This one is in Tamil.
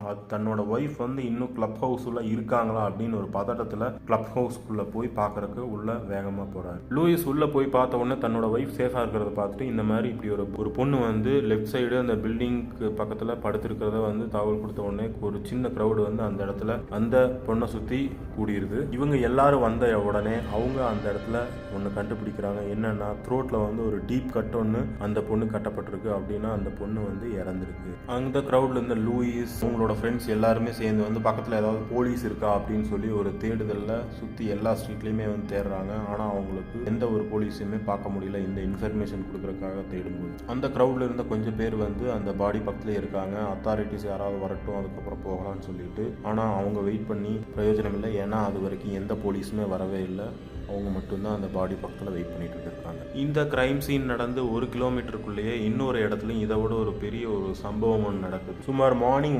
அது தன்னோட ஒய்ஃப் வந்து இன்னும் கிளப் ஹவுஸ்ல இருக்காங்களா அப்படின்னு ஒரு பதட்டத்தில் கிளப் ஹவுஸ்க்குள்ள போய் பார்க்கறதுக்கு உள்ள வேகமாக போறாரு. லூயிஸ் உள்ள போய் பார்த்த உடனே தன்னோட ஒய்ஃப் சேஃபா இருக்கிறத பார்த்துட்டு இந்த மாதிரி இப்படி ஒரு பொண்ணு வந்து லெஃப்ட் சைடு அந்த பில்டிங்க்கு பக்கத்தில் படுத்திருக்கிறத வந்து தகவல் கொடுத்த உடனே ஒரு சின்ன க்ரௌடு வந்து அந்த இடத்துல அந்த பொண்ணை சுற்றி கூடியிருது. இவங்க எல்லாரும் வந்த உடனே அவங்க அந்த இடத்துல ஒன்று கண்டுபிடிக்கிறாங்க. என்னன்னா த்ரோட்ல வந்து ஒரு டீப் கட் ஒன்று அந்த பொண்ணு கட்டப்பட்டிருக்கு. அப்படின்னா அந்த பொண்ணு வந்து இறந்துருக்கு. அந்த க்ரௌட்ல இருந்த லூயிஸ் அவங்களோட ஃப்ரெண்ட்ஸ் எல்லாருமே சேர்ந்து வந்து பக்கத்தில் ஏதாவது போலீஸ் இருக்கா அப்படின்னு சொல்லி ஒரு தேடுதலில் சுற்றி எல்லா ஸ்ட்ரீட்லையுமே வந்து தேடுறாங்க. ஆனால் அவங்களுக்கு எந்த ஒரு போலீஸுமே பார்க்க முடியல. இந்த இன்ஃபர்மேஷன் கொடுக்கறதுக்காக தேடும்போது அந்த க்ரௌட்ல இருந்த கொஞ்சம் பேர் வந்து அந்த பாடி பக்கத்துல இருக்காங்க. அத்தாரிட்டிஸ் யாராவது வரட்டும் அதுக்கப்புறம் போகலான்னு சொல்லிட்டு. ஆனால் அவங்க வெயிட் பண்ணி பிரயோஜனம் இல்லை. ஏன்னா அது வரைக்கும் எந்த போலீஸுமே வரவே இல்லை. அவங்க மட்டும்தான் அந்த பாடி பக்கத்தில் வெயிட் பண்ணிட்டு இருக்காங்க. இந்த கிரைம் சீன் நடந்து 1 கிலோமீட்டருக்குள்ளேயே இன்னொரு இடத்துலையும் இதை விட ஒரு பெரிய ஒரு சம்பவம் ஒன்று நடக்குது. சுமார் மார்னிங்